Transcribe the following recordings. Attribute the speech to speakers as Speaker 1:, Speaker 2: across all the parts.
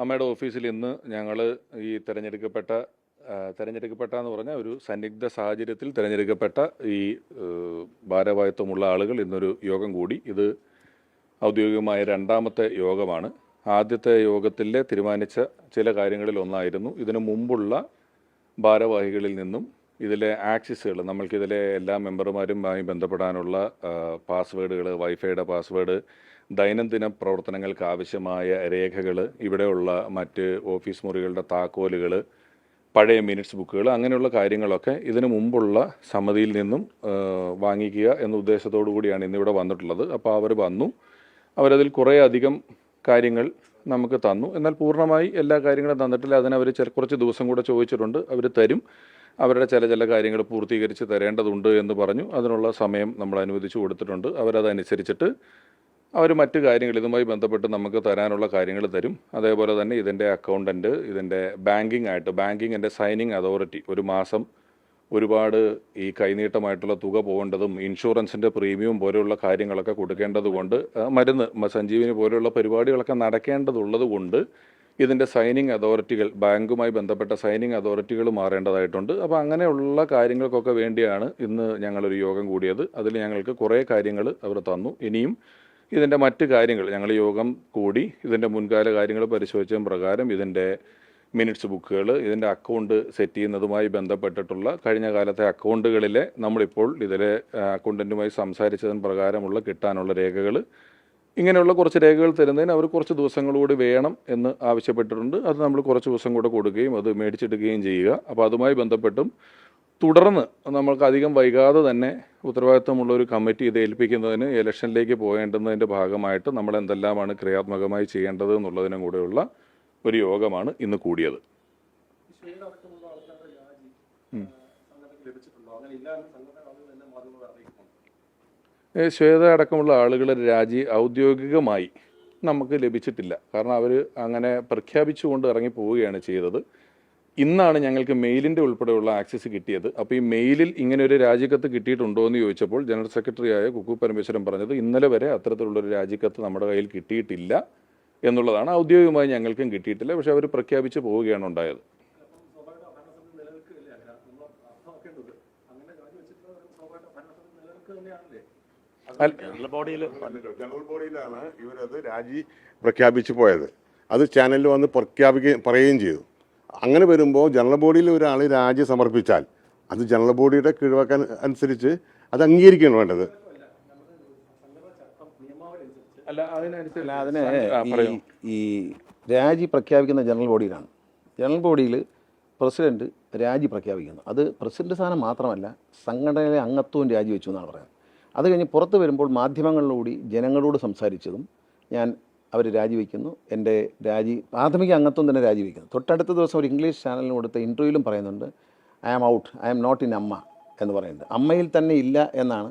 Speaker 1: അമ്മയുടെ ഓഫീസിൽ ഇന്ന് ഞങ്ങൾ ഈ തിരഞ്ഞെടുക്കപ്പെട്ടെന്ന് പറഞ്ഞാൽ ഒരു സന്നിഗ്ധ സാഹചര്യത്തിൽ തിരഞ്ഞെടുക്കപ്പെട്ട ഈ ഭാരവാഹിത്വമുള്ള ആളുകൾ ഇന്നൊരു യോഗം കൂടി. ഇത് ഔദ്യോഗികമായ രണ്ടാമത്തെ യോഗമാണ്. ആദ്യത്തെ യോഗത്തിൽ തീരുമാനിച്ച ചില കാര്യങ്ങളിൽ ഒന്നായിരുന്നു ഇതിനു മുമ്പുള്ള ഭാരവാഹികളിൽ നിന്നും ഇതിലെ ആക്സസുകൾ, നമ്മൾക്കിതിലെ എല്ലാ മെമ്പർമാരുമായി ബന്ധപ്പെടാനുള്ള പാസ്വേഡുകൾ, വൈഫൈയുടെ പാസ്വേഡ്, ദൈനംദിന പ്രവർത്തനങ്ങൾക്ക് ആവശ്യമായ രേഖകൾ, ഇവിടെയുള്ള മറ്റ് ഓഫീസ് മുറികളുടെ താക്കോലുകൾ, പഴയ മിനിറ്റ്സ് ബുക്കുകൾ, അങ്ങനെയുള്ള കാര്യങ്ങളൊക്കെ ഇതിനു മുമ്പുള്ള സമിതിയിൽ നിന്നും വാങ്ങിക്കുക എന്ന ഉദ്ദേശത്തോടു കൂടിയാണ് ഇന്നിവിടെ വന്നിട്ടുള്ളത്. അപ്പോൾ അവർ വന്നു, അവരതിൽ കുറേ അധികം കാര്യങ്ങൾ നമുക്ക് തന്നു. എന്നാൽ പൂർണ്ണമായി എല്ലാ കാര്യങ്ങളും തന്നിട്ടില്ല. അതിനവർ കുറച്ച് ദിവസം കൂടെ ചോദിച്ചിട്ടുണ്ട്. അവർ തരും. അവരുടെ ചില കാര്യങ്ങൾ പൂർത്തീകരിച്ച് തരേണ്ടതുണ്ട് എന്ന് പറഞ്ഞു. അതിനുള്ള സമയം നമ്മൾ അനുവദിച്ചു കൊടുത്തിട്ടുണ്ട്. അവരതനുസരിച്ചിട്ട് അവർ മറ്റു കാര്യങ്ങൾ ഇതുമായി ബന്ധപ്പെട്ട് നമുക്ക് തരാനുള്ള കാര്യങ്ങൾ തരും. അതേപോലെ തന്നെ ഇതിൻ്റെ അക്കൗണ്ടൻറ്റ്, ഇതിൻ്റെ ബാങ്കിങ്ങിൻ്റെ സൈനിങ് അതോറിറ്റി, ഒരു മാസം ഒരുപാട് ഈ കൈനീട്ടമായിട്ടുള്ള തുക പോകേണ്ടതും ഇൻഷുറൻസിൻ്റെ പ്രീമിയം പോലെയുള്ള കാര്യങ്ങളൊക്കെ കൊടുക്കേണ്ടത് കൊണ്ട്, മരുന്ന് സഞ്ജീവനി പോലെയുള്ള പരിപാടികളൊക്കെ നടക്കേണ്ടതുള്ളത് കൊണ്ട് ഇതിൻ്റെ സൈനിങ് അതോറിറ്റികൾ, ബാങ്കുമായി ബന്ധപ്പെട്ട സൈനിങ് അതോറിറ്റികൾ മാറേണ്ടതായിട്ടുണ്ട്. അപ്പോൾ അങ്ങനെയുള്ള കാര്യങ്ങൾക്കൊക്കെ വേണ്ടിയാണ് ഇന്ന് ഞങ്ങളൊരു യോഗം കൂടിയത്. അതിൽ ഞങ്ങൾക്ക് കുറേ കാര്യങ്ങൾ അവർ തന്നു. ഇനിയും ഇതിൻ്റെ മറ്റ് കാര്യങ്ങൾ ഞങ്ങൾ യോഗം കൂടി ഇതിൻ്റെ മുൻകാല കാര്യങ്ങൾ പരിശോധിച്ച പ്രകാരം ഇതിൻ്റെ മിനിറ്റ്സ് ബുക്കുകൾ, ഇതിൻ്റെ അക്കൗണ്ട് സെറ്റ് ചെയ്യുന്നതുമായി ബന്ധപ്പെട്ടിട്ടുള്ള കഴിഞ്ഞ കാലത്തെ അക്കൗണ്ടുകളിലെ നമ്മളിപ്പോൾ ഇതിലെ അക്കൗണ്ടൻറ്റുമായി സംസാരിച്ചതിന് പ്രകാരമുള്ള കിട്ടാനുള്ള രേഖകൾ, ഇങ്ങനെയുള്ള കുറച്ച് രേഖകൾ തരുന്നതിന് അവർ കുറച്ച് ദിവസങ്ങളൂടെ വേണം എന്ന് ആവശ്യപ്പെട്ടിട്ടുണ്ട്. അത് നമ്മൾ കുറച്ച് ദിവസം കൂടെ കൊടുക്കുകയും അത് മേടിച്ചെടുക്കുകയും ചെയ്യുക. അപ്പോൾ അതുമായി ബന്ധപ്പെട്ടും തുടർന്ന് നമ്മൾക്ക് അധികം വൈകാതെ തന്നെ ഉത്തരവാദിത്വമുള്ള ഒരു കമ്മിറ്റി ഇത് ഏൽപ്പിക്കുന്നതിന് ഇലക്ഷനിലേക്ക് പോകേണ്ടുന്നതിൻ്റെ ഭാഗമായിട്ട് നമ്മൾ എന്തെല്ലാമാണ് ക്രിയാത്മകമായി ചെയ്യേണ്ടത് എന്നുള്ളതിനും കൂടെയുള്ള ഒരു യോഗമാണ് ഇന്ന് കൂടിയത്. ശ്വേത അടക്കമുള്ള ആളുകളുടെ രാജി ഔദ്യോഗികമായി നമുക്ക് ലഭിച്ചിട്ടില്ല. കാരണം അവർ അങ്ങനെ പ്രഖ്യാപിച്ചുകൊണ്ട് ഇറങ്ങി പോവുകയാണ് ചെയ്തത്. ഇന്നാണ് ഞങ്ങൾക്ക് മെയിലിൻ്റെ ഉൾപ്പെടെയുള്ള ആക്സസ് കിട്ടിയത്. അപ്പോൾ ഈ മെയിലിൽ ഇങ്ങനെ ഒരു രാജിക്കത്ത് കിട്ടിയിട്ടുണ്ടോ എന്ന് ചോദിച്ചപ്പോൾ ജനറൽ സെക്രട്ടറിയായ കുക്കു പരമേശ്വരൻ പറഞ്ഞത് ഇന്നലെ വരെ അത്തരത്തിലുള്ളൊരു രാജിക്കത്ത് നമ്മുടെ കയ്യിൽ കിട്ടിയിട്ടില്ല എന്നുള്ളതാണ്. ഔദ്യോഗികമായി ഞങ്ങൾക്കും കിട്ടിയിട്ടില്ല. പക്ഷെ അവർ പ്രഖ്യാപിച്ച് പോവുകയാണ് ഉണ്ടായത്.
Speaker 2: ജനറൽ ബോഡിയിലാണ് ഇവരത് രാജി പ്രഖ്യാപിച്ചു പോയത്. അത് ചാനലിൽ വന്ന് പറയുകയും ചെയ്തു. അങ്ങനെ വരുമ്പോൾ ജനറൽ ബോഡിയിൽ ഒരാൾ രാജി സമർപ്പിച്ചാൽ അത് ജനറൽ ബോഡിയുടെ കീഴ്വഴക്കം അനുസരിച്ച് അത് അംഗീകരിക്കുകയാണ് വേണ്ടത്.
Speaker 3: അതിന് ഈ രാജി പ്രഖ്യാപിക്കുന്ന ജനറൽ ബോഡിയിലാണ്. ജനറൽ ബോഡിയിൽ പ്രസിഡന്റ് രാജി പ്രഖ്യാപിക്കുന്നു. അത് പ്രസിഡന്റ് സ്ഥാനം മാത്രമല്ല, സംഘടനയിലെ അംഗത്വവും രാജിവെച്ചു എന്നാണ് പറയുന്നത്. അത് കഴിഞ്ഞ് പുറത്ത് വരുമ്പോൾ മാധ്യമങ്ങളിലൂടെ ജനങ്ങളോട് സംസാരിച്ചതും അവർ രാജിവെക്കുന്നു, എൻ്റെ പ്രാഥമിക അംഗത്വം തന്നെ രാജിവെക്കുന്നു. തൊട്ടടുത്ത ദിവസം ഒരു ഇംഗ്ലീഷ് ചാനലിന് കൊടുത്ത ഇൻ്റർവ്യൂവിലും പറയുന്നുണ്ട്, I am out, I am not in AMMA എന്ന് പറയുന്നത്. അമ്മയിൽ തന്നെ ഇല്ല എന്നാണ്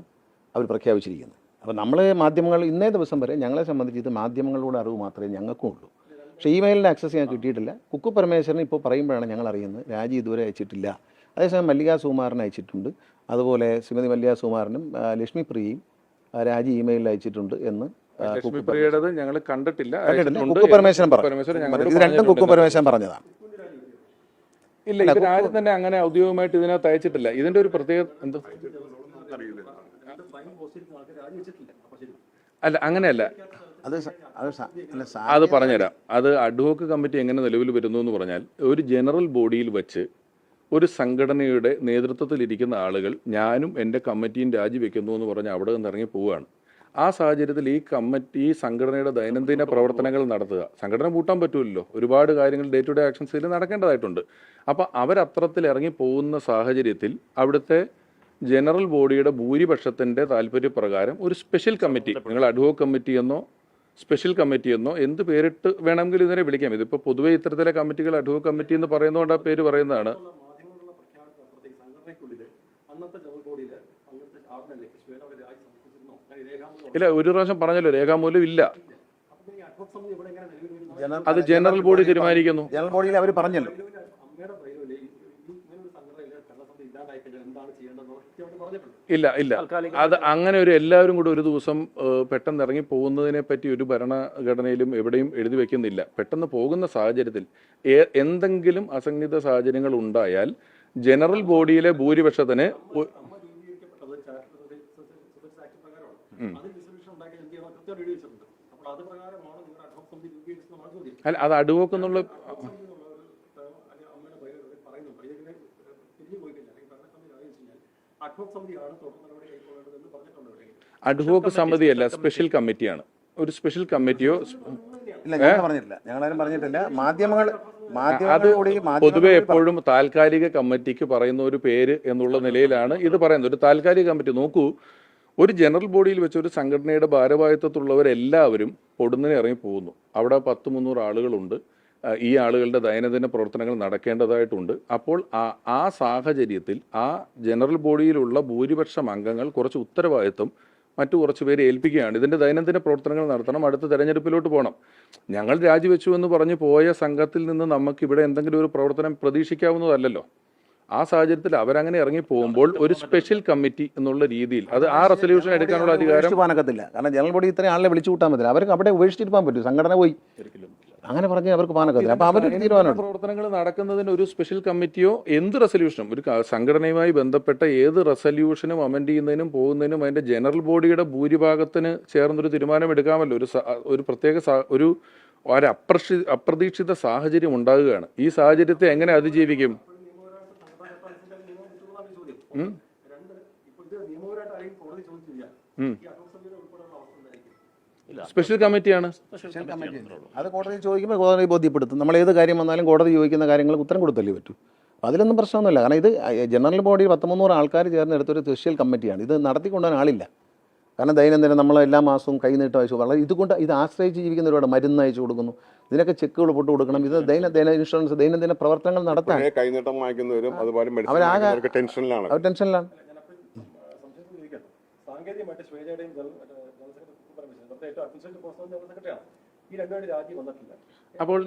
Speaker 3: അവർ പ്രഖ്യാപിച്ചിരിക്കുന്നത്. അപ്പോൾ നമ്മൾ മാധ്യമങ്ങൾ ഇന്നേ ദിവസം വരെ ഞങ്ങളെ സംബന്ധിച്ച് ഇത് മാധ്യമങ്ങളുടെ അറിവ് മാത്രമേ ഞങ്ങൾക്കും ഉള്ളൂ. പക്ഷേ ഇമെയിലിൻ്റെ ആക്സസ് ഞാൻ കിട്ടിയിട്ടില്ല. കുക്കു പരമേശ്വരൻ ഇപ്പോൾ പറയുമ്പോഴാണ് ഞങ്ങൾ അറിയുന്നത് രാജി ഇതുവരെ അയച്ചിട്ടില്ല. അതേസമയം മല്ലിക സുകുമാരൻ അയച്ചിട്ടുണ്ട്. അതുപോലെ ശ്രീമതി മല്ലിക സുകുമാരനും ലക്ഷ്മി പ്രിയയും രാജി ഇമെയിലിൽ അയച്ചിട്ടുണ്ട് എന്ന്
Speaker 1: ഞങ്ങൾ കണ്ടിട്ടില്ല.
Speaker 3: കുക്കു പരമേശ്വരൻ പറഞ്ഞു. ഇത് രണ്ടും കുക്കു പരമേശ്വരൻ പറഞ്ഞതാണ്.
Speaker 1: ഇല്ല, ഇവരാരും തന്നെ അങ്ങനെ ഔദ്യോഗികമായിട്ട് ഇതിനകത്ത് അയച്ചിട്ടില്ല. ഇതിന്റെ ഒരു പ്രത്യേകത എന്താ? അല്ല, അങ്ങനെയല്ല. അത് പറഞ്ഞുതരാം. അത് അഡ്ഹോക്ക് കമ്മിറ്റി എങ്ങനെ നിലവിൽ വരുന്നു എന്ന് പറഞ്ഞാൽ, ഒരു ജനറൽ ബോഡിയിൽ വെച്ച് ഒരു സംഘടനയുടെ നേതൃത്വത്തിലിരിക്കുന്ന ആളുകൾ ഞാനും എൻ്റെ കമ്മിറ്റിയും രാജിവെക്കുന്നു എന്ന് പറഞ്ഞാൽ അവിടെ നിന്ന് ഇറങ്ങി പോവുകയാണ്. ആ സാഹചര്യത്തിൽ ഈ സംഘടനയുടെ ദൈനംദിന പ്രവർത്തനങ്ങൾ നടത്തുക, സംഘടന പൂട്ടാൻ പറ്റുമല്ലോ, ഒരുപാട് കാര്യങ്ങൾ ഡേ ടു ഡേ ആക്ഷൻസിൽ നടക്കേണ്ടതായിട്ടുണ്ട്. അപ്പോൾ അവരത്രത്തിൽ ഇറങ്ങി പോകുന്ന സാഹചര്യത്തിൽ അവിടുത്തെ ജനറൽ ബോഡിയുടെ ഭൂരിപക്ഷത്തിൻ്റെ താല്പര്യപ്രകാരം ഒരു സ്പെഷ്യൽ കമ്മിറ്റി, നിങ്ങൾ അഡ്ഹോക്ക് കമ്മിറ്റി എന്നോ സ്പെഷ്യൽ കമ്മിറ്റി എന്നോ എന്ത് പേരിട്ട് വേണമെങ്കിലും ഇതിനെ വിളിക്കാം. ഇതിപ്പോൾ പൊതുവേ ഇത്തരത്തിലെ കമ്മിറ്റികൾ അഡ്ഹോക്ക് കമ്മിറ്റി എന്ന് പറയുന്നതുകൊണ്ട് ആ പേര് പറയുന്നതാണ്. ഇല്ല, ഒരു പ്രാവശ്യം പറഞ്ഞല്ലോ, രേഖാമൂലം ഇല്ല. അത് ജനറൽ ബോഡി തീരുമാനിക്കുന്നു.
Speaker 3: ജനറൽ ബോഡിയിൽ അവർ പറഞ്ഞല്ലോ.
Speaker 1: ഇല്ല ഇല്ല, അത് അങ്ങനെ ഒരു എല്ലാവരും കൂടെ ഒരു ദിവസം പെട്ടെന്ന് ഇറങ്ങി പോകുന്നതിനെ പറ്റി ഒരു ഭരണഘടനയിലും എവിടെയും എഴുതി വെക്കുന്നില്ല. പെട്ടെന്ന് പോകുന്ന സാഹചര്യത്തിൽ എന്തെങ്കിലും അസംഘടിത സാഹചര്യങ്ങൾ ഉണ്ടായാൽ ജനറൽ ബോഡിയിലെ ഭൂരിപക്ഷത്തിന് അല്ല, അത് അഡ്വോക്ക് എന്നുള്ള അഡ്വോക്ക് സമിതിയല്ല, സ്പെഷ്യൽ കമ്മിറ്റിയാണ്. ഒരു സ്പെഷ്യൽ കമ്മിറ്റിയോ
Speaker 3: ഇല്ല, ഞങ്ങൾ പറഞ്ഞിട്ടില്ല, ഞങ്ങളാരും പറഞ്ഞിട്ടില്ല. മാധ്യമങ്ങൾ
Speaker 1: പൊതുവെ എപ്പോഴും താൽക്കാലിക കമ്മിറ്റിക്ക് പറയുന്ന ഒരു പേര് എന്നുള്ള നിലയിലാണ് ഇത് പറയുന്നത്. ഒരു താൽക്കാലിക കമ്മിറ്റി നോക്കൂ, ഒരു ജനറൽ ബോഡിയിൽ വെച്ച് ഒരു സംഘടനയുടെ ഭാരവാഹിത്വത്തിലുള്ളവരെല്ലാവരും പൊടുന്നതിന് ഇറങ്ങി പോകുന്നു. അവിടെ 100-300 ആളുകളുണ്ട്. ഈ ആളുകളുടെ ദൈനംദിന പ്രവർത്തനങ്ങൾ നടക്കേണ്ടതായിട്ടുണ്ട്. അപ്പോൾ ആ സാഹചര്യത്തിൽ ആ ജനറൽ ബോഡിയിലുള്ള ഭൂരിപക്ഷം അംഗങ്ങൾ കുറച്ച് ഉത്തരവാദിത്വം മറ്റു കുറച്ച് പേര് ഏൽപ്പിക്കുകയാണ്. ഇതിൻ്റെ ദൈനംദിന പ്രവർത്തനങ്ങൾ നടത്തണം, അടുത്ത തെരഞ്ഞെടുപ്പിലോട്ട് പോകണം. ഞങ്ങൾ രാജിവെച്ചു എന്ന് പറഞ്ഞ് പോയ സംഘത്തിൽ നിന്ന് നമുക്കിവിടെ എന്തെങ്കിലും ഒരു പ്രവർത്തനം പ്രതീക്ഷിക്കാവുന്നതല്ലല്ലോ. ആ സാഹചര്യത്തിൽ അവരങ്ങനെ ഇറങ്ങി പോകുമ്പോൾ ഒരു സ്പെഷ്യൽ കമ്മിറ്റി എന്നുള്ള രീതിയിൽ അത് ആ റെസൊല്യൂഷൻ എടുക്കാനുള്ള അധികാരം
Speaker 3: പാനക്കത്തില്ല. കാരണം ജനറൽ ബോഡി ഇത്രയും ആളെ വിളിച്ചു കൂട്ടാൻ പറ്റില്ല. അവർക്ക് അവിടെ ഉപേക്ഷിച്ചിട്ട് പോകാൻ പറ്റും. സംഘടന പോയി അങ്ങനെ പറഞ്ഞാൽ അവർക്ക് പാനക്കത്തില്ല. അപ്പോൾ അവർ തീരുമാനമാണ്.
Speaker 1: പ്രവർത്തനങ്ങൾ നടക്കുന്നതിന് ഒരു സ്പെഷ്യൽ കമ്മിറ്റിയോ എന്ത് റെസൊല്യൂഷനും ഒരു സംഘടനയുമായി ബന്ധപ്പെട്ട ഏത് റെസൊല്യൂഷനും അമെൻഡ് ചെയ്യുന്നതിനും പോകുന്നതിനും അതിൻ്റെ ജനറൽ ബോഡിയുടെ ഭൂരിഭാഗത്തിന് ചേർന്നൊരു തീരുമാനം എടുക്കാമല്ലോ. ഒരു പ്രത്യേക ഒരു അപ്രതീക്ഷിത സാഹചര്യം ഉണ്ടാകുകയാണ്. ഈ സാഹചര്യത്തെ എങ്ങനെ അതിജീവിക്കും? സ്പെഷ്യൽ കമ്മിറ്റിയാണ്.
Speaker 3: അത് കോടതി ചോദിക്കുമ്പോൾ കോടതി ബോധ്യപ്പെടുത്തും. നമ്മൾ ഏത് കാര്യം വന്നാലും കോടതി ചോദിക്കുന്ന കാര്യങ്ങൾക്ക് ഉത്തരം കൊടുത്തല്ലേ പറ്റൂ. അതിലൊന്നും പ്രശ്നമൊന്നുമില്ല. കാരണം ഇത് ജനറൽ ബോഡി 100-300 ആൾക്കാർ ചേർന്ന് എടുത്തൊരു സ്പെഷ്യൽ കമ്മിറ്റിയാണ്. ഇത് നടത്തിക്കൊണ്ടുപോകാൻ ആളില്ല. കാരണം ദൈനംദിനം നമ്മൾ എല്ലാ മാസവും കൈനീട്ടം അയച്ചു വളരെ ഇതുകൊണ്ട് ഇത് ആശ്രയിച്ച് ജീവിക്കുന്ന ഒരുപാട് മരുന്ന് അയച്ചു കൊടുക്കുന്നു. ഇതിനൊക്കെ ചെക്കുകൾ പൊട്ട് കൊടുക്കണം. ഇത് ദൈനംദിന ഇൻഷുറൻസ് ദൈനംദിന പ്രവർത്തനങ്ങൾ നടത്താൻ
Speaker 2: കൈനീട്ടം വാങ്ങിക്കുന്നവരും അതുപോലെ
Speaker 3: അവരാകെ
Speaker 2: ടെൻഷനിലാണ്.
Speaker 3: അവർ ടെൻഷനിലാണ്.
Speaker 1: അപ്പോൾ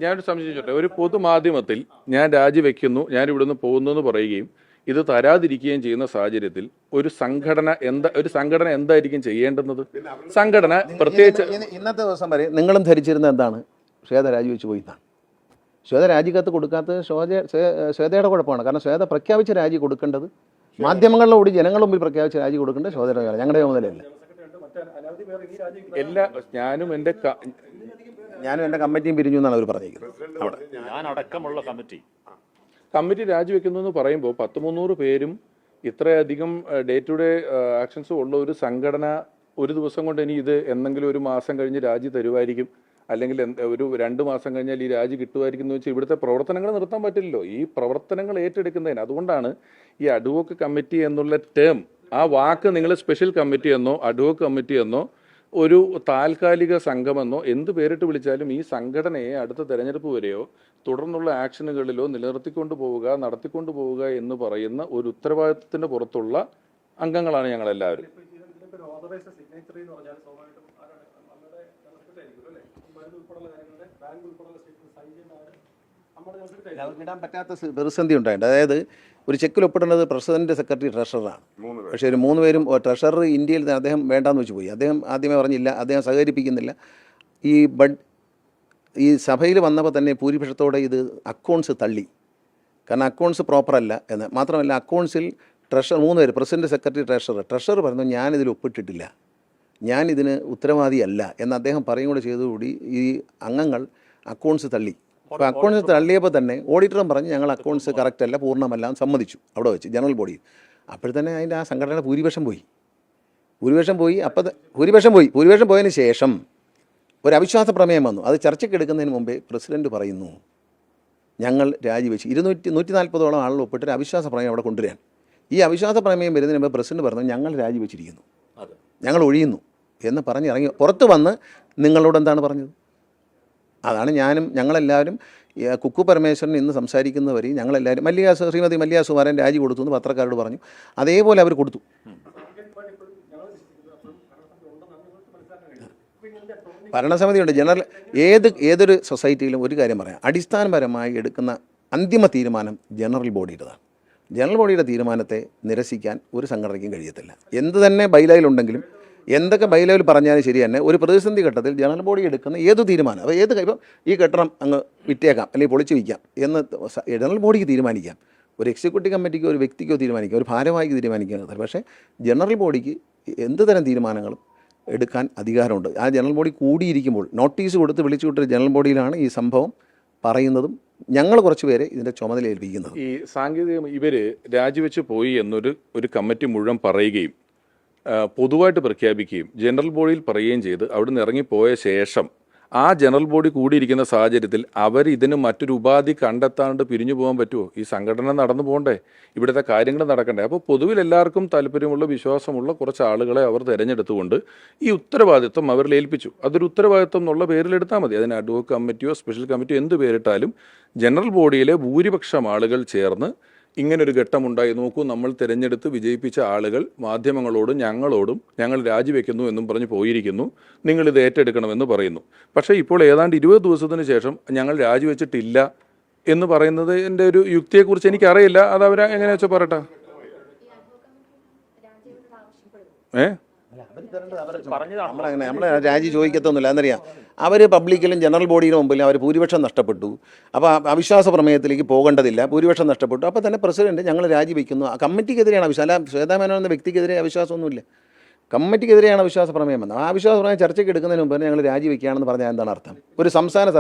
Speaker 1: ഞാനൊരു സംശയം ചോദിച്ചോട്ടെ, ഒരു പൊതുമാധ്യമത്തിൽ ഞാൻ രാജിവെക്കുന്നു, ഞാൻ ഇവിടുന്ന് പോകുന്നു എന്ന് പറയുകയും ഇത് തരാതിരിക്കുകയും ചെയ്യുന്ന സാഹചര്യത്തിൽ ഒരു സംഘടന എന്തായിരിക്കും ചെയ്യേണ്ടുന്നത്? സംഘടന പ്രത്യേകിച്ച്
Speaker 3: ഇന്നത്തെ ദിവസം വരെ നിങ്ങളും ധരിച്ചിരുന്നത് എന്താണ്? ശ്വേത രാജിവെച്ച് പോയി എന്നാണ്. ശ്വേത രാജിക്കത്ത് കൊടുക്കാത്തത് ശ്വേതയുടെ കുഴപ്പമാണ്. കാരണം ശ്വേത പ്രഖ്യാപിച്ച രാജി കൊടുക്കേണ്ടത് മാധ്യമങ്ങളിലൂടെ ജനങ്ങളുടെ മുമ്പിൽ പ്രഖ്യാപിച്ച രാജി കൊടുക്കേണ്ടത് ശ്വേതയുടെ കാര്യം, ഞങ്ങളുടെ ചുമതലയല്ല. ഞാനും എൻ്റെ കമ്മിറ്റിയും പിരിഞ്ഞു എന്നാണ് അവർ പറഞ്ഞിരിക്കുന്നത്.
Speaker 1: കമ്മിറ്റി രാജിവെക്കുന്നു എന്ന് പറയുമ്പോൾ 100-300 പേരും ഇത്രയധികം ഡേ ടു ഡേ ആക്ഷൻസ് ഉള്ള ഒരു സംഘടന ഒരു ദിവസം കൊണ്ട് ഇനി ഇത് എന്തെങ്കിലും ഒരു മാസം കഴിഞ്ഞ് രാജി തരുമായിരിക്കും, അല്ലെങ്കിൽ ഒരു 2 മാസം കഴിഞ്ഞാൽ ഈ രാജി കിട്ടുമായിരിക്കും എന്ന് വെച്ചാൽ ഇവിടുത്തെ പ്രവർത്തനങ്ങൾ നിർത്താൻ പറ്റില്ലല്ലോ. ഈ പ്രവർത്തനങ്ങൾ ഏറ്റെടുക്കുന്നതിന് അതുകൊണ്ടാണ് ഈ അഡ്വോക്ക് കമ്മിറ്റി എന്നുള്ള ടേം, ആ വാക്ക് നിങ്ങൾ സ്പെഷ്യൽ കമ്മിറ്റി എന്നോ അഡ്വോക്ക് കമ്മിറ്റി എന്നോ ഒരു താൽക്കാലിക സംഘമെന്നോ എന്ത് പേരിട്ട് വിളിച്ചാലും ഈ സംഘടനയെ അടുത്ത തെരഞ്ഞെടുപ്പ് വരെയോ തുടർന്നുള്ള ആക്ഷനുകളിലോ നിലനിർത്തിക്കൊണ്ടു പോവുക, നടത്തിക്കൊണ്ടു പോവുക എന്ന് പറയുന്ന ഒരു ഉത്തരവാദിത്തത്തിന്റെ പുറത്തുള്ള അംഗങ്ങളാണ് ഞങ്ങളെല്ലാവരും.
Speaker 3: ഇടാൻ പറ്റാത്ത പ്രതിസന്ധി ഉണ്ടായിട്ടുണ്ട്. അതായത് ഒരു ചെക്കിൽ ഒപ്പിടേണ്ടത് പ്രസിഡന്റ്, സെക്രട്ടറി, ട്രഷററാണ്. പക്ഷേ ഒരു 3 പേരും ട്രഷറർ ഇന്ത്യയിൽ അദ്ദേഹം വേണ്ടാന്ന് വെച്ച് പോയി. അദ്ദേഹം ആദ്യമേ പറഞ്ഞില്ല, അദ്ദേഹം സഹകരിപ്പിക്കുന്നില്ല. ഈ സഭയിൽ വന്നപ്പോൾ തന്നെ ഭൂരിപക്ഷത്തോടെ ഇത് അക്കൗണ്ട്സ് തള്ളി. കാരണം അക്കൗണ്ട്സ് പ്രോപ്പറല്ല എന്ന് മാത്രമല്ല, അക്കൗണ്ട്സിൽ 3 പേര് പ്രസിഡന്റ്, സെക്രട്ടറി, ട്രഷറർ പറഞ്ഞു ഞാനിതിൽ ഒപ്പിട്ടിട്ടില്ല, ഞാനിതിന് ഉത്തരവാദിയല്ല എന്ന് അദ്ദേഹം പറയും കൂടെ ചെയ്തതോടുകൂടി ഈ അംഗങ്ങൾ അക്കൗണ്ട്സ് തള്ളി. അപ്പോൾ അക്കൗണ്ട്സ് തള്ളിയപ്പോൾ തന്നെ ഓഡിറ്ററും പറഞ്ഞ് ഞങ്ങൾ അക്കൗണ്ട്സ് കറക്റ്റ് അല്ല, പൂർണ്ണമല്ല സമ്മതിച്ചു അവിടെ വെച്ച് ജനറൽ ബോഡി. അപ്പോഴത്തന്നെ അതിൻ്റെ ആ സംഘടനയുടെ ഭൂരിപക്ഷം പോയി. ഭൂരിപക്ഷം പോയതിന് ശേഷം ഒരു അവിശ്വാസ പ്രമേയം വന്നു. അത് ചർച്ചയ്ക്ക് എടുക്കുന്നതിന് മുമ്പേ പ്രസിഡന്റ് പറയുന്നു ഞങ്ങൾ രാജിവെച്ച് 140ഓളം ആളുകൾ ഒപ്പിട്ടൊരു അവിശ്വാസ പ്രമേയം അവിടെ കൊണ്ടുവരാൻ. ഈ അവിശ്വാസ പ്രമേയം വരുന്നതിന് മുമ്പ് പ്രസിഡന്റ് പറഞ്ഞു ഞങ്ങൾ രാജിവെച്ചിരിക്കുന്നു, ഞങ്ങൾ ഒഴിയുന്നു എന്ന് പറഞ്ഞിറങ്ങി പുറത്ത് വന്ന് നിങ്ങളോട് എന്താണ് പറഞ്ഞത്? അതാണ് ഞങ്ങളെല്ലാവരും കുക്കു പരമേശ്വരൻ ഇന്ന് സംസാരിക്കുന്നവരെയും ഞങ്ങളെല്ലാവരും ശ്രീമതി മല്ലിക സുമാരൻ രാജി കൊടുത്തു എന്ന് പത്രക്കാരോട് പറഞ്ഞു. അതേപോലെ അവർ കൊടുത്തു. ഭരണസമിതിയുണ്ട്. ഏതൊരു സൊസൈറ്റിയിലും ഒരു കാര്യം പറയാം, അടിസ്ഥാനപരമായി എടുക്കുന്ന അന്തിമ തീരുമാനം ജനറൽ ബോഡിയുടേതാണ്. ജനറൽ ബോഡിയുടെ തീരുമാനത്തെ നിരസിക്കാൻ ഒരു സംഘടനയ്ക്കും കഴിയത്തില്ല. എന്ത് തന്നെ ബൈലയിലുണ്ടെങ്കിലും എന്തൊക്കെ ബൈലയിൽ പറഞ്ഞാലും ശരി തന്നെ ഒരു പ്രതിസന്ധി ഘട്ടത്തിൽ ജനറൽ ബോഡി എടുക്കുന്ന ഏത് തീരുമാനം, അപ്പോൾ ഇപ്പം ഈ കെട്ടിടം അങ്ങ് വിറ്റേക്കാം അല്ലെങ്കിൽ പൊളിച്ചു വയ്ക്കാം എന്ന് ജനറൽ ബോഡിക്ക് തീരുമാനിക്കാം. ഒരു എക്സിക്യൂട്ടീവ് കമ്മിറ്റിക്കോ ഒരു വ്യക്തിക്കോ തീരുമാനിക്കാം, ഒരു ഭാരവാഹിക്ക് തീരുമാനിക്കാൻ. പക്ഷേ ജനറൽ ബോഡിക്ക് എന്ത് തരം തീരുമാനങ്ങളും എടുക്കാൻ അധികാരമുണ്ട്. ആ ജനറൽ ബോഡി കൂടിയിരിക്കുമ്പോൾ നോട്ടീസ് കൊടുത്ത് വിളിച്ചു വിട്ടൊരു ജനറൽ ബോഡിയിലാണ് ഈ സംഭവം പറയുന്നതും ഞങ്ങൾ കുറച്ച് പേരെ ഇതിൻ്റെ ചുമതല ഏൽപ്പിക്കുന്നത്.
Speaker 1: ഈ സാങ്കേതിക ഇവർ രാജിവെച്ച് പോയി ഒരു കമ്മിറ്റി മുഴുവൻ പറയുകയും പൊതുവായിട്ട് പ്രഖ്യാപിക്കുകയും ജനറൽ ബോഡിയിൽ പറയുകയും ചെയ്ത് അവിടെ നിന്ന് ഇറങ്ങിപ്പോയ ശേഷം ആ ജനറൽ ബോഡി കൂടിയിരിക്കുന്ന സാഹചര്യത്തിൽ അവർ ഇതിന് മറ്റൊരു ഉപാധി കണ്ടെത്താണ്ട് പിരിഞ്ഞു പോകാൻ പറ്റുമോ? ഈ സംഘടന നടന്നു പോകണ്ടേ, ഇവിടുത്തെ കാര്യങ്ങൾ നടക്കണ്ടേ? അപ്പോൾ പൊതുവിൽ എല്ലാവർക്കും താല്പര്യമുള്ള വിശ്വാസമുള്ള കുറച്ച് ആളുകളെ അവർ തിരഞ്ഞെടുത്തുകൊണ്ട് ഈ ഉത്തരവാദിത്വം അവരിൽ ഏൽപ്പിച്ചു. അതൊരു ഉത്തരവാദിത്വം എന്നുള്ള പേരിലെടുത്താൽ മതി. അതിന് അഡ്വോക്കേറ്റ് കമ്മിറ്റിയോ സ്പെഷ്യൽ കമ്മിറ്റിയോ എന്ത് പേരിട്ടാലും ജനറൽ ബോഡിയിലെ ഭൂരിപക്ഷം ആളുകൾ ചേർന്ന് ഇങ്ങനൊരു ഘട്ടമുണ്ടായി, നോക്കൂ നമ്മൾ തിരഞ്ഞെടുത്ത് വിജയിപ്പിച്ച ആളുകൾ മാധ്യമങ്ങളോടും ഞങ്ങളോടും ഞങ്ങൾ രാജിവെക്കുന്നു എന്നും പറഞ്ഞ് പോയിരിക്കുന്നു, നിങ്ങളിത് ഏറ്റെടുക്കണമെന്ന് പറയുന്നു. പക്ഷേ ഇപ്പോൾ ഏതാണ്ട് 20 ദിവസത്തിന് ശേഷം ഞങ്ങൾ രാജിവെച്ചിട്ടില്ല എന്ന് പറയുന്നത് എൻ്റെ ഒരു യുക്തിയെക്കുറിച്ച് എനിക്കറിയില്ല. അത് അവർ എങ്ങനെയാ വെച്ചാൽ പറയട്ടെ.
Speaker 3: നമ്മളെ രാജി ചോദിക്കത്തൊന്നുമില്ല. എന്നറിയാം, അവർ പബ്ലിക്കിലും ജനറൽ ബോഡിയുടെ മുമ്പിൽ അവർ ഭൂരിപക്ഷം നഷ്ടപ്പെട്ടു. അപ്പോൾ അവിശ്വാസ പ്രമേയത്തിലേക്ക് പോകേണ്ടതില്ല, ഭൂരിപക്ഷം നഷ്ടപ്പെട്ടു. അപ്പോൾ തന്നെ പ്രസിഡന്റ് ഞങ്ങൾ രാജിവെക്കുന്നു. ആ കമ്മിറ്റിക്കെതിരെയാണ് അവിശ്വാസം, അല്ല ശ്വേതാമേനോൻ എന്ന വ്യക്തിക്കെതിരെ അവിശ്വാസമൊന്നുമില്ല, കമ്മിറ്റിക്കെതിരെയാണ് അവിശ്വാസ പ്രമേയം വന്നത്. ആ അവിശ്വാസ പ്രമേയം ചർച്ചയ്ക്ക് എടുക്കുന്നതിന് മുമ്പ് ഞങ്ങൾ രാജിവെക്കുകയാണെന്ന് പറഞ്ഞാൽ എന്താണ് അർത്ഥം? ഒരു സംസ്ഥാന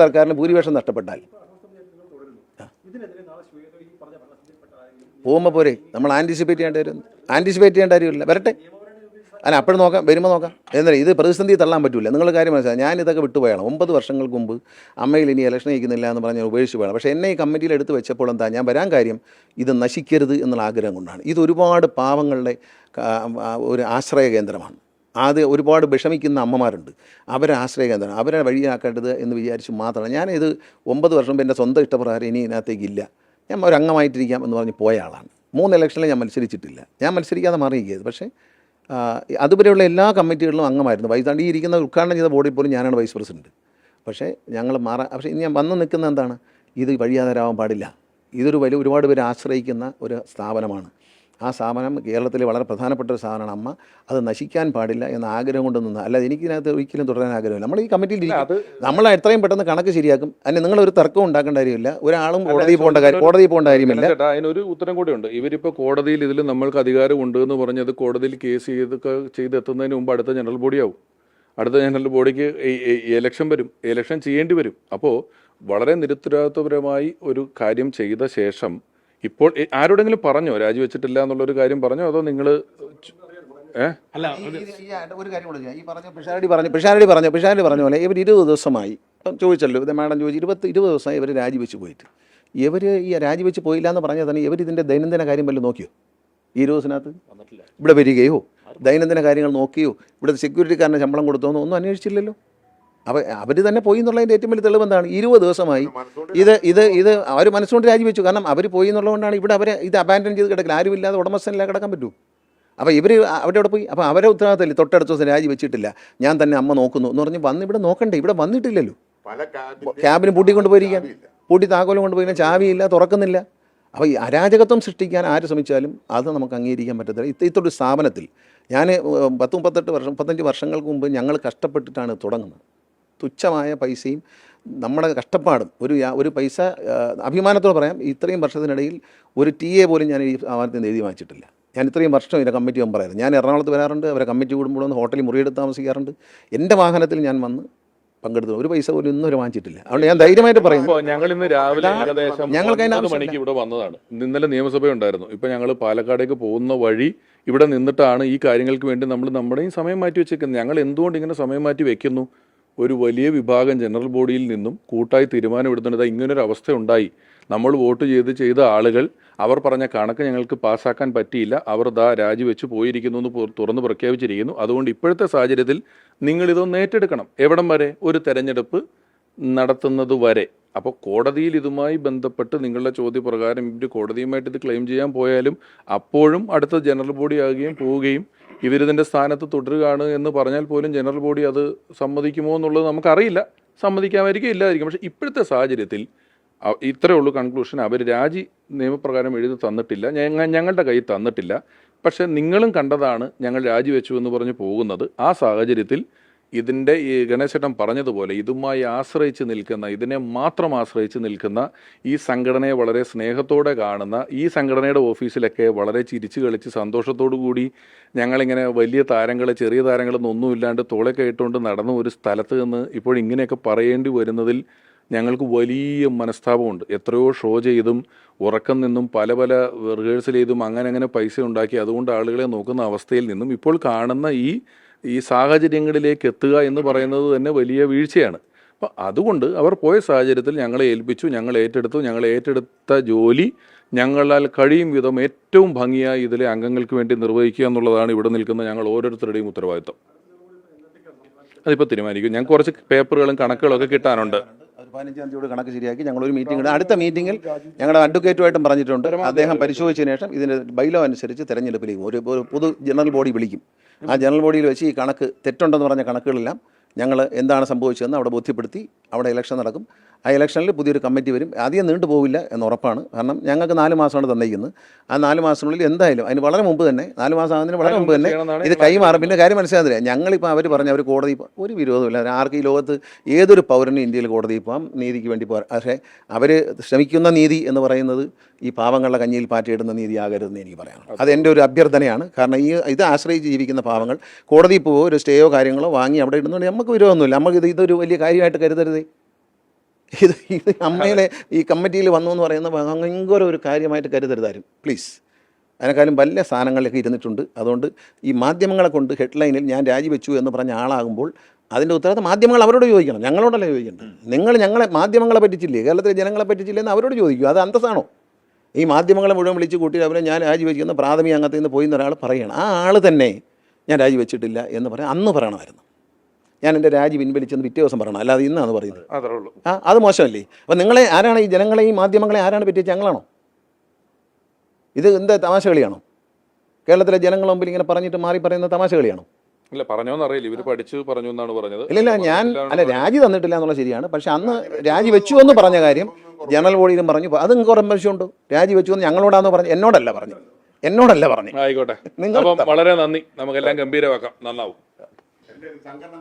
Speaker 3: സർക്കാരിന് ഭൂരിപക്ഷം നഷ്ടപ്പെട്ടാൽ പോകുമ്പോൾ പോരെ, നമ്മൾ ആൻറ്റിസിപ്പേറ്റ് ചെയ്യേണ്ട കാര്യമില്ല. വരട്ടെ, അല്ല അപ്പോഴും നോക്കാം, വരുമ്പോൾ നോക്കാം. എന്താ ഇത് പ്രതിസന്ധി തള്ളാൻ പറ്റില്ല. നിങ്ങൾ കാര്യം മനസ്സിലായി, ഞാൻ ഇതൊക്കെ വിട്ടുപോയാണ്. 9 വർഷങ്ങൾക്ക് മുമ്പ് അമ്മയിൽ ഇനി ഇലക്ഷൻ നയിക്കുന്നില്ല എന്ന് പറഞ്ഞ് ഉപേക്ഷിച്ച് പോയാണ്. പക്ഷേ എന്നെ ഈ കമ്മിറ്റിയിൽ എടുത്ത് വെച്ചപ്പോൾ എന്താ ഞാൻ വരാൻ കാര്യം, ഇത് നശിക്കരുത് എന്നുള്ള ആഗ്രഹം കൊണ്ടാണ്. ഇത് ഒരുപാട് പാവങ്ങളുടെ ഒരു ആശ്രയ കേന്ദ്രമാണ്. അത് ഒരുപാട് വിഷമിക്കുന്ന അമ്മമാരുണ്ട്, അവരെ ആശ്രയ കേന്ദ്രമാണ്, അവരെ വഴിയാക്കേണ്ടത് എന്ന് വിചാരിച്ച് മാത്രമാണ് ഞാനിത് 9 വർഷം മുമ്പ് എൻ്റെ സ്വന്തം ഇഷ്ടപ്രകാരം ഇനി ഇതിനകത്തേക്കില്ല, ഞാൻ ഒരു അംഗമായിട്ടിരിക്കാം എന്ന് പറഞ്ഞ് പോയ ആളാണ്. 3 ഇലക്ഷനിൽ ഞാൻ മത്സരിച്ചിട്ടില്ല, ഞാൻ മത്സരിക്കാതെ മാറിയിരിക്കുന്നത്. പക്ഷേ അതുവരെയുള്ള എല്ലാ കമ്മിറ്റികളിലും അംഗമായിരുന്നു. വൈസാണ്ട് ഈ ഇരിക്കുന്ന ഉദ്ഘാടനം ചെയ്ത ബോർഡിൽ പോലും ഞാനാണ് വൈസ് പ്രസിഡന്റ്. പക്ഷേ ഞങ്ങൾ പക്ഷേ ഇനി ഞാൻ വന്ന് നിൽക്കുന്ന എന്താണ്, ഇത് വഴിയാധാരാവാൻ പാടില്ല. ഇതൊരു ഒരുപാട് പേര് ആശ്രയിക്കുന്ന ഒരു സ്ഥാപനമാണ്. ആ സ്ഥാപനം കേരളത്തിലെ വളരെ പ്രധാനപ്പെട്ട ഒരു സാധനമാണ് അമ്മ. അത് നശിക്കാൻ പാടില്ല എന്ന ആഗ്രഹം കൊണ്ട് നിന്ന്, അല്ലാതെ എനിക്കിതിനകത്ത് ഒരിക്കലും തുടരാൻ ആഗ്രഹമില്ല. നമ്മൾ ഈ കമ്മിറ്റിയിൽ നമ്മൾ എത്രയും പെട്ടെന്ന് കണക്ക് ശരിയാക്കും. അതിന് നിങ്ങളൊരു തർക്കം ഉണ്ടാക്കേണ്ട കാര്യമില്ല. ഒരാളും കോടതിയിൽ പോകേണ്ട കാര്യമില്ല.
Speaker 1: അതിനൊരു ഉത്തരം കൂടിയുണ്ട്. ഇവരിപ്പോൾ കോടതിയിൽ ഇതിൽ നമ്മൾക്ക് അധികാരമുണ്ട് എന്ന് പറഞ്ഞത് കോടതിയിൽ കേസ് ചെയ്തെത്തുന്നതിന് മുമ്പ് അടുത്ത ജനറൽ ബോഡിയാവും. അടുത്ത ജനറൽ ബോഡിക്ക് ഇലക്ഷൻ വരും, ഇലക്ഷൻ ചെയ്യേണ്ടി വരും. അപ്പോൾ വളരെ നിരുത്തരവാദിത്വപരമായി ഒരു കാര്യം ചെയ്ത ശേഷം ഇപ്പോൾ ആരോടെങ്കിലും പറഞ്ഞോ രാജിവെച്ചിട്ടില്ല എന്നുള്ളൊരു കാര്യം പറഞ്ഞോ, അതോ നിങ്ങൾ
Speaker 3: ഒരു കാര്യം കൂടെ ഈ പിഷാരടി പറഞ്ഞ പോലെ ഇവർ 20 ദിവസമായി, ഇപ്പം ചോദിച്ചല്ലോ മാഡം ചോദിച്ചു, 20 ദിവസമായി ഇവർ രാജിവെച്ച് പോയിട്ട്. ഇവർ ഈ രാജിവെച്ച് പോയില്ല എന്ന് പറഞ്ഞാൽ തന്നെ ഇവർ ഇതിൻ്റെ ദൈനംദിന കാര്യം വല്ലതും നോക്കിയോ? ഈ 20 ദിവസത്തിനകത്ത് ഇവിടെ വരികയോ ദൈനംദിന കാര്യങ്ങൾ നോക്കിയോ, ഇവിടുത്തെ സെക്യൂരിറ്റിക്കാരന് ശമ്പളം കൊടുത്തോ ഒന്നും അന്വേഷിച്ചില്ലല്ലോ. അപ്പോൾ അവർ തന്നെ പോയി എന്നുള്ളതിൻ്റെ ഏറ്റവും വലിയ തെളിവ് എന്താണ്? 20 ദിവസമായി ഇത് അവർ മനസ്സുകൊണ്ട് രാജിവെച്ചു. കാരണം അവർ പോയി എന്നുള്ളതുകൊണ്ടാണ് ഇവിടെ അവരെ ഇത് അബാൻഡൻ ചെയ്ത് കിടക്കില്ല. ആരുമില്ലാതെ ഉടമസ്ഥനില്ലാതെ കിടക്കാൻ പറ്റൂ. അപ്പോൾ ഇവർ അവിടെ പോയി. അപ്പോൾ അവരെ ഉത്തരവാദിത്തമില്ല, തൊട്ടടുത്ത ദിവസം രാജിവെച്ചിട്ടില്ല, ഞാൻ തന്നെ അമ്മ നോക്കുന്നു എന്ന് പറഞ്ഞ് വന്ന് ഇവിടെ നോക്കണ്ടേ? ഇവിടെ വന്നിട്ടില്ലല്ലോ. ക്യാബിന് പൂട്ടിക്കൊണ്ട് പോയിരിക്കാൻ, പൂട്ടി താക്കോലും കൊണ്ടുപോയി, ചാവിയില്ല, തുറക്കുന്നില്ല. അപ്പോൾ ഈ അരാജകത്വം സൃഷ്ടിക്കാൻ ആര് ശ്രമിച്ചാലും അത് നമുക്ക് അംഗീകരിക്കാൻ പറ്റത്തില്ല. ഇത്തരത്തിലൊരു സ്ഥാപനത്തിൽ ഞാൻ 35 വർഷങ്ങൾക്ക് മുമ്പ് ഞങ്ങൾ കഷ്ടപ്പെട്ടിട്ടാണ് തുടങ്ങുന്നത്. തുച്ഛമായ പൈസയും നമ്മുടെ കഷ്ടപ്പാടും ഒരു പൈസ അഭിമാനത്തോടെ പറയാം, ഇത്രയും വർഷത്തിനിടയിൽ ഒരു TA പോലും ഞാൻ ഈ സ്ഥാപനത്തിൽ നിന്ന് എഴുതി വാങ്ങിച്ചിട്ടില്ല. ഞാൻ ഇത്രയും വർഷം ഇതിൻ്റെ കമ്മിറ്റി മെമ്പറായിരുന്നു. ഞാൻ എറണാകുളത്ത് വരാറുണ്ട്, അവരെ കമ്മിറ്റി കൂടുമ്പോൾ ഒന്ന് ഹോട്ടലിൽ മുറിയെടുത്ത് താമസിക്കാറുണ്ട്. എൻ്റെ വാഹനത്തിൽ ഞാൻ വന്ന് പങ്കെടുത്തു, ഒരു പൈസ പോലും ഇന്നൊരു വാങ്ങിച്ചിട്ടില്ല. അതുകൊണ്ട് ഞാൻ ധൈര്യമായിട്ട് പറയുന്നു.
Speaker 1: ഞങ്ങൾ ഇന്ന് രാവിലെ ഏകദേശം 9 മണിക്ക് ഇവിടെ വന്നതാണ്. ഇന്നലെ നിയമസഭ ഉണ്ടായിരുന്നു. ഇപ്പം ഞങ്ങൾ പാലക്കാടേക്ക് പോകുന്ന വഴി ഇവിടെ നിന്നിട്ടാണ് ഈ കാര്യങ്ങൾക്ക് വേണ്ടി നമ്മൾ നമ്മുടെയും സമയം മാറ്റി വെച്ചേക്കുന്നത്. ഞങ്ങൾ എന്തുകൊണ്ട് ഇങ്ങനെ സമയം മാറ്റി വെക്കുന്നു? ഒരു വലിയ വിഭാഗം ജനറൽ ബോഡിയിൽ നിന്നും കൂട്ടായി തീരുമാനമെടുത്തേണ്ടത് ഇങ്ങനൊരു അവസ്ഥ ഉണ്ടായി. നമ്മൾ വോട്ട് ചെയ്ത ആളുകൾ അവർ പറഞ്ഞ കണക്ക് ഞങ്ങൾക്ക് പാസ്സാക്കാൻ പറ്റിയില്ല, അവർ രാജിവെച്ച് പോയിരിക്കുന്നു എന്ന് തുറന്ന് പ്രഖ്യാപിച്ചിരിക്കുന്നു. അതുകൊണ്ട് ഇപ്പോഴത്തെ സാഹചര്യത്തിൽ നിങ്ങളിതൊന്ന് ഏറ്റെടുക്കണം. എവിടം വരെ? ഒരു തെരഞ്ഞെടുപ്പ് നടത്തുന്നത് വരെ. അപ്പോൾ കോടതിയിൽ ഇതുമായി ബന്ധപ്പെട്ട് നിങ്ങളുടെ ചോദ്യപ്രകാരം ഇവർ കോടതിയുമായിട്ട് ഇത് ക്ലെയിം ചെയ്യാൻ പോയാലും അപ്പോഴും അടുത്ത ജനറൽ ബോഡി ആകുകയും പോവുകയും ഇവരിതിൻ്റെ സ്ഥാനത്ത് തുടരുകയാണ് എന്ന് പറഞ്ഞാൽ പോലും ജനറൽ ബോഡി അത് സമ്മതിക്കുമോ എന്നുള്ളത് നമുക്കറിയില്ല. സമ്മതിക്കാമായിരിക്കും, ഇല്ലാതിരിക്കും. പക്ഷേ ഇപ്പോഴത്തെ സാഹചര്യത്തിൽ ഇത്രയേ ഉള്ളൂ കൺക്ലൂഷൻ. അവർ രാജി നിയമപ്രകാരം എഴുതി തന്നിട്ടില്ല, ഞങ്ങളുടെ കയ്യിൽ തന്നിട്ടില്ല. പക്ഷേ നിങ്ങളും കണ്ടതാണ് ഞങ്ങൾ രാജിവെച്ചു എന്ന് പറഞ്ഞ് പോകുന്നത്. ആ സാഹചര്യത്തിൽ ഇതിൻ്റെ ഈ ഗണേശേട്ടൻ പറഞ്ഞതുപോലെ ഇതുമായി ആശ്രയിച്ച് നിൽക്കുന്ന, ഇതിനെ മാത്രം ആശ്രയിച്ച് നിൽക്കുന്ന, ഈ സംഘടനയെ വളരെ സ്നേഹത്തോടെ കാണുന്ന, ഈ സംഘടനയുടെ ഓഫീസിലൊക്കെ വളരെ ചിരിച്ചു കളിച്ച് സന്തോഷത്തോടു കൂടി ഞങ്ങളിങ്ങനെ വലിയ താരങ്ങളെ, ചെറിയ താരങ്ങളൊന്നും ഒന്നുമില്ലാണ്ട് തോളൊക്കെ ഇട്ടുകൊണ്ട് നടന്ന ഒരു സ്ഥലത്ത് നിന്ന് ഇപ്പോൾ ഇങ്ങനെയൊക്കെ പറയേണ്ടി വരുന്നതിൽ ഞങ്ങൾക്ക് വലിയ മനസ്താപമുണ്ട്. എത്രയോ ഷോ ചെയ്തും ഉറക്കം നിന്നും പല റിഹേഴ്സൽ ചെയ്തും അങ്ങനെ പൈസ ഉണ്ടാക്കി അതുകൊണ്ട് ആളുകളെ നോക്കുന്ന അവസ്ഥയിൽ നിന്നും ഇപ്പോൾ കാണുന്ന ഈ സാഹചര്യങ്ങളിലേക്ക് എത്തുക എന്ന് പറയുന്നത് തന്നെ വലിയ വീഴ്ചയാണ്. അപ്പോൾ അതുകൊണ്ട് അവർ പോയ സാഹചര്യത്തിൽ ഞങ്ങളെ ഏൽപ്പിച്ചു, ഞങ്ങൾ ഏറ്റെടുത്ത ജോലി ഞങ്ങളാൽ കഴിയും വിധം ഏറ്റവും ഭംഗിയായി ഇതിലെ അംഗങ്ങൾക്ക് വേണ്ടി നിർവഹിക്കുക എന്നുള്ളതാണ് ഇവിടെ നിൽക്കുന്ന ഞങ്ങൾ ഓരോരുത്തരുടെയും ഉത്തരവാദിത്വം. അതിപ്പോൾ തീരുമാനിക്കും. ഞങ്ങൾക്ക് കുറച്ച് പേപ്പറുകളും കണക്കുകളൊക്കെ കിട്ടാനുണ്ട്.
Speaker 3: 15-ാം തീയതി കണക്ക് ശരിയാക്കി ഞങ്ങളൊരു മീറ്റിംഗ് ഇടും. അടുത്ത മീറ്റിങ്ങിൽ ഞങ്ങളുടെ അഡ്വക്കേറ്റുമായിട്ടും പറഞ്ഞിട്ടുണ്ട്. അദ്ദേഹം പരിശോധിച്ചതിന് ശേഷം ഇതിൻ്റെ ബൈലോ അനുസരിച്ച് തെരഞ്ഞെടുപ്പിലേക്ക് ഒരു പൊതു ജനറൽ ബോഡി വിളിക്കും. ആ ജനറൽ ബോഡിയിൽ വെച്ച് ഈ കണക്ക് തെറ്റുണ്ടെന്ന് പറഞ്ഞ കണക്കുകളെല്ലാം ഞങ്ങൾ എന്താണ് സംഭവിച്ചതെന്ന് അവിടെ ബോധ്യപ്പെടുത്തി അവിടെ ഇലക്ഷൻ നടക്കും. ആ ഇലക്ഷനിൽ പുതിയൊരു കമ്മിറ്റി വരും. അധികം നീണ്ടു പോവില്ല എന്ന് ഉറപ്പാണ്. കാരണം ഞങ്ങൾക്ക് 4 മാസമാണ് തന്നിരിക്കുന്നത്. ആ 4 മാസത്തിനുള്ളിൽ എന്തായാലും അതിന് വളരെ മുമ്പ് തന്നെ 4 മാസം ആകുന്നതിന് വളരെ മുമ്പ് തന്നെ ഇത് കൈമാറും. പിന്നെ കാര്യം മനസ്സിലാകുന്നില്ല, ഞങ്ങളിപ്പോൾ അവർ പറഞ്ഞ അവർ കോടതി ഒരു വിരോധമില്ല. ആർക്ക് ഈ ലോകത്ത് ഏതൊരു പൗരനും ഇന്ത്യയിൽ കോടതിയിൽ പോകാം, നീതിക്ക് വേണ്ടി പോകാം. പക്ഷേ അവർ ശ്രമിക്കുന്ന നീതി എന്ന് പറയുന്നത് ഈ പാവങ്ങളുടെ കഞ്ഞിയിൽ പാറ്റിയിടുന്ന നീതി ആകരുതെന്ന് എനിക്ക് പറയാം. അതെൻ്റെ ഒരു അഭ്യർത്ഥനയാണ്. കാരണം ഇത് ആശ്രയിച്ച് ജീവിക്കുന്ന പാവങ്ങൾ കോടതിയിൽ പോവോ ഒരു സ്റ്റേയോ കാര്യങ്ങളോ വാങ്ങി അവിടെ ഇടുന്നുണ്ട് നമുക്ക് വിരോധമൊന്നുമില്ല. നമുക്ക് ഇതൊരു വലിയ കാര്യമായിട്ട് കരുതരുതേ. ഇത് അമ്മയിലെ ഈ കമ്മിറ്റിയിൽ വന്നു എന്ന് പറയുന്നത് ഭയങ്കര ഒരു കാര്യമായിട്ട് കരുതരുതാരും പ്ലീസ്. അതിനേക്കാളും വലിയ സ്ഥാനങ്ങളിലൊക്കെ ഇരുന്നിട്ടുണ്ട്. അതുകൊണ്ട് ഈ മാധ്യമങ്ങളെ കൊണ്ട് ഹെഡ്ലൈനിൽ ഞാൻ രാജിവെച്ചു എന്ന് പറഞ്ഞ ആളാകുമ്പോൾ അതിൻ്റെ ഉത്തരവാദിത്തം മാധ്യമങ്ങൾ അവരോട് ചോദിക്കണം, ഞങ്ങളോടല്ല ചോദിക്കേണ്ടത്. ഞങ്ങളെ മാധ്യമങ്ങളെ പറ്റിച്ചില്ലേ, കേരളത്തിലെ ജനങ്ങളെ പറ്റിച്ചില്ലേ എന്ന് അവരോട് ചോദിക്കും. അത് അന്തസ്സാണോ? ഈ മാധ്യമങ്ങളെ മുഴുവൻ വിളിച്ച് കൂട്ടി അവരെ ഞാൻ രാജിവെക്കുന്ന പ്രാഥമിക അംഗത്തിൽ നിന്ന് പോയി എന്നൊരാൾ പറയണം. ആ ആൾ തന്നെ ഞാൻ രാജിവെച്ചിട്ടില്ല എന്ന് പറയാൻ അന്ന് പറയണമായിരുന്നു. ഞാൻ എൻ്റെ രാജി പിൻവലിച്ചെന്ന് പിറ്റേ ദിവസം പറയണം, അല്ലാതെ ഇന്നാണ് പറയുന്നത്. അത് മോശമല്ലേ? അപ്പം നിങ്ങളെ ആരാണ് ഈ ജനങ്ങളെയും മാധ്യമങ്ങളെ ആരാണ് പറ്റിയത്? ഞങ്ങളാണോ? ഇത് എന്താ തമാശ കളിയാണോ? കേരളത്തിലെ ജനങ്ങളുടെ മുമ്പിൽ ഇങ്ങനെ പറഞ്ഞിട്ട് മാറി പറയുന്ന തമാശ കളിയാണോ?
Speaker 1: ഇല്ല, പറഞ്ഞോന്നറിയില്ല. ഇവർ പഠിച്ചു പറഞ്ഞു എന്നാണ് പറഞ്ഞത്.
Speaker 3: ഇല്ല ഞാൻ രാജി തന്നിട്ടില്ല എന്നുള്ളത് ശരിയാണ്. പക്ഷെ അന്ന് രാജി വെച്ചു എന്ന് പറഞ്ഞ കാര്യം ജനറൽ ബോഡിയിലും പറഞ്ഞു. അത് നിങ്ങൾക്ക് ഓർമ്മശുണ്ടോ? രാജി വെച്ചു എന്ന് ഞങ്ങളോടാന്ന് പറഞ്ഞു, എന്നോടല്ല പറഞ്ഞു.
Speaker 1: ആയിക്കോട്ടെ, നിങ്ങൾ വളരെ നന്ദി. നമുക്കെല്ലാം ഗംഭീരമാക്കാം, നന്നാവും.
Speaker 2: സംഘടന